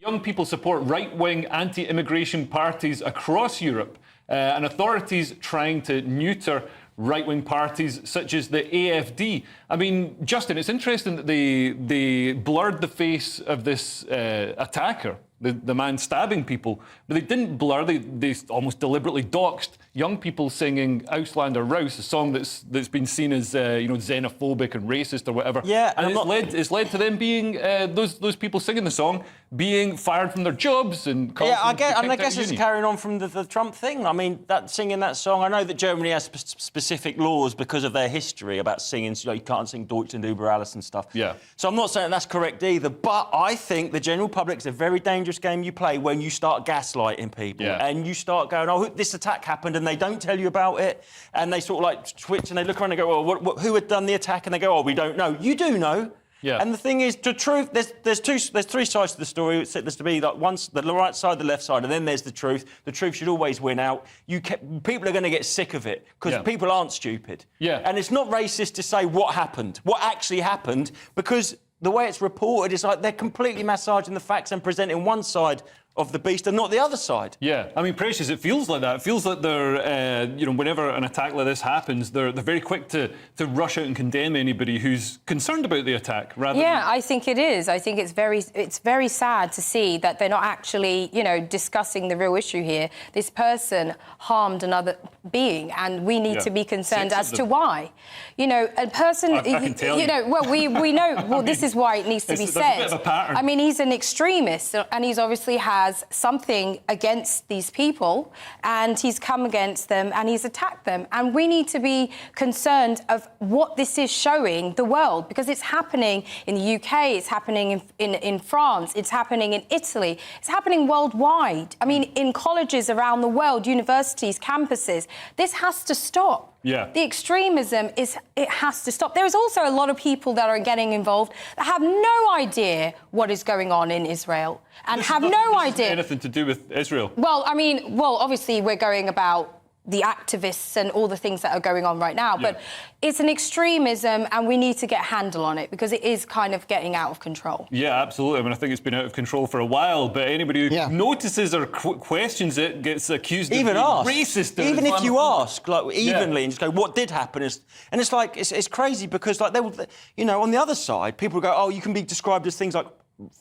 Young people support right-wing anti-immigration parties across Europe, and authorities trying to neuter right-wing parties such as the AFD. I mean, Justin, it's interesting that they blurred the face of this attacker, the man stabbing people, but they didn't blur, they almost deliberately doxed young people singing Auslander Raus, a song that's been seen as xenophobic and racist or whatever. Yeah, and it's led to them being those people singing the song being fired from their jobs and I guess it's carrying on from the Trump thing. I mean, singing that song. I know that Germany has specific laws because of their history about singing. So, you can't sing Deutschland über alles and stuff. Yeah. So I'm not saying that's correct either. But I think the general public is a very dangerous game you play when you start gaslighting people and you start going, "Oh, this attack happened," and they don't tell you about it, and they sort of like twitch and they look around and go, "Well, who had done the attack?" And they go, "Oh, we don't know." You do know. Yeah. And the thing is, the truth. There's three sides to the story. There's to be like once the right side, the left side, and then there's the truth. The truth should always win out. People are going to get sick of it because people aren't stupid. Yeah. And it's not racist to say what happened, what actually happened, because the way it's reported is like they're completely massaging the facts and presenting one side of the beast and not the other side. Yeah, I mean, Precious, it feels like that. It feels like they're, whenever an attack like this happens, they're very quick to rush out and condemn anybody who's concerned about the attack. I think it is. I think it's very sad to see that they're not actually, discussing the real issue here. This person harmed another being, and we need to be concerned as to why. A person, I can tell we know. Well, this is why it needs to be said. There's a bit of a pattern. I mean, he's an extremist, and he's obviously has something against these people, and he's come against them and he's attacked them, and we need to be concerned of what this is showing the world, because it's happening in the UK, it's happening in France, it's happening in Italy, it's happening worldwide. I mean, in colleges around the world, universities, campuses. This has to stop. Yeah. The extremism it has to stop. There is also a lot of people that are getting involved that have no idea what is going on in Israel and have no idea. Anything to do with Israel? Well, I mean, obviously we're going about the activists and all the things that are going on right now, but it's an extremism and we need to get a handle on it because it is kind of getting out of control. Yeah, absolutely. I mean, I think it's been out of control for a while, but anybody who notices or questions it gets accused of being racist. Even if you ask, like, evenly and just go, what did happen? And it's like, it's crazy because, like, on the other side, people go, oh, you can be described as things like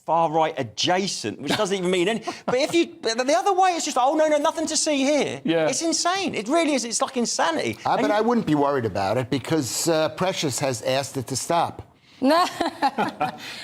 far-right adjacent, which doesn't even mean anything. But the other way, it's just, oh, no, nothing to see here. Yeah. It's insane. It really is. It's like insanity. But I wouldn't be worried about it because Precious has asked it to stop. No.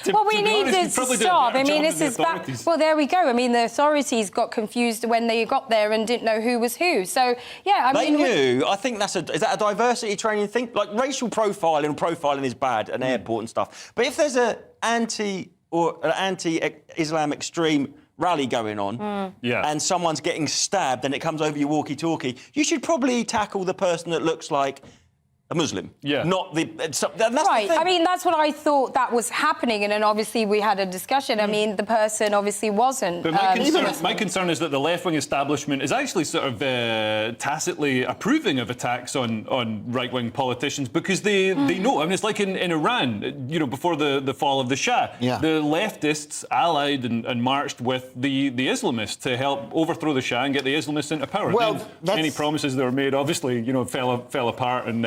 Well, we need it to stop. I mean, this is back. Well, there we go. I mean, the authorities got confused when they got there and didn't know who was who. So, yeah, I mean... They knew. I think is that a diversity training thing? Like, racial profiling is bad at an airport and stuff. But if there's an anti-Islam extreme rally going on and someone's getting stabbed and it comes over your walkie-talkie, you should probably tackle the person that looks like a Muslim. Yeah. Not the... That's right. The thing. I mean, that's what I thought that was happening, and then obviously we had a discussion. I mean, the person obviously wasn't. But my concern is that the left-wing establishment is actually sort of tacitly approving of attacks on right-wing politicians because they know. I mean, it's like in Iran, before the fall of the Shah. Yeah. The leftists allied and marched with the Islamists to help overthrow the Shah and get the Islamists into power. Well, any promises that were made, obviously, fell apart, and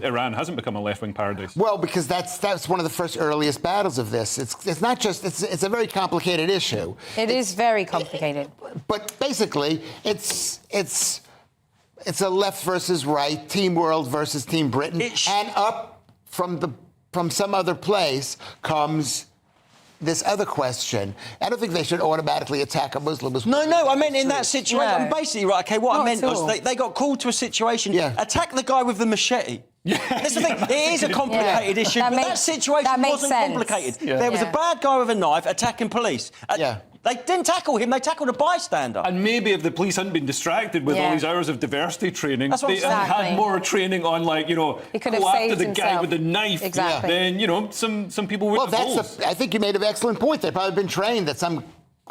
Iran hasn't become a left-wing paradise. Well, because that's one of the first earliest battles of this. It's not just it's a very complicated issue. It is very complicated. But basically, it's a left versus right, Team World versus Team Britain, and up from some other place comes this other question. I don't think they should automatically attack a Muslim. No, I meant in that situation. No. Basically, right, okay, what I meant was they got called to a situation, attack the guy with the machete. Yeah. That's the thing. It is a complicated issue, but that situation wasn't complicated. Yeah. There was a bad guy with a knife attacking police. They didn't tackle him, they tackled a bystander. And maybe if the police hadn't been distracted with all these hours of diversity training, they had more training on, like, go after the guy with the knife, then, some people would have I think you made an excellent point. They've probably been trained that some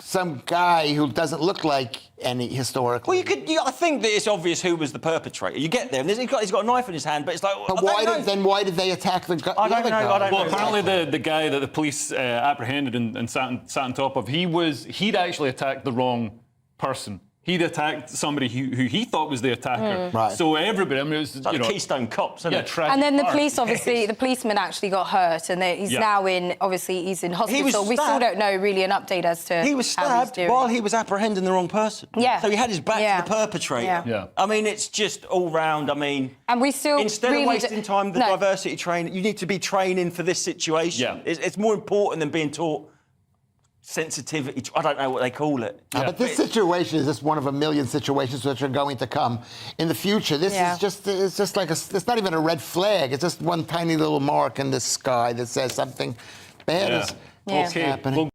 some guy who doesn't look like any historically. Well, I think that it's obvious who was the perpetrator. You get there, and he's got a knife in his hand, but it's like. But why did they attack the guy? I don't know. Well, apparently the guy that the police apprehended and sat on top of, he'd actually attacked the wrong person. He'd attacked somebody who he thought was the attacker. Right. So everybody, I mean, it was like the Keystone Cops, isn't it? And then the police, obviously, the policeman actually got hurt, and he's now in hospital. We still don't know really an update as to he was stabbed while he was apprehending the wrong person. Yeah. So he had his back to the perpetrator. Yeah. I mean, it's just all round. I mean, and we still instead of wasting time, the diversity training, you need to be training for this situation. Yeah. It's more important than being taught sensitivity. I don't know what they call it. But this situation is just one of a million situations which are going to come in the future. This is just—it's just like it's not even a red flag. It's just one tiny little mark in the sky that says something bad is happening.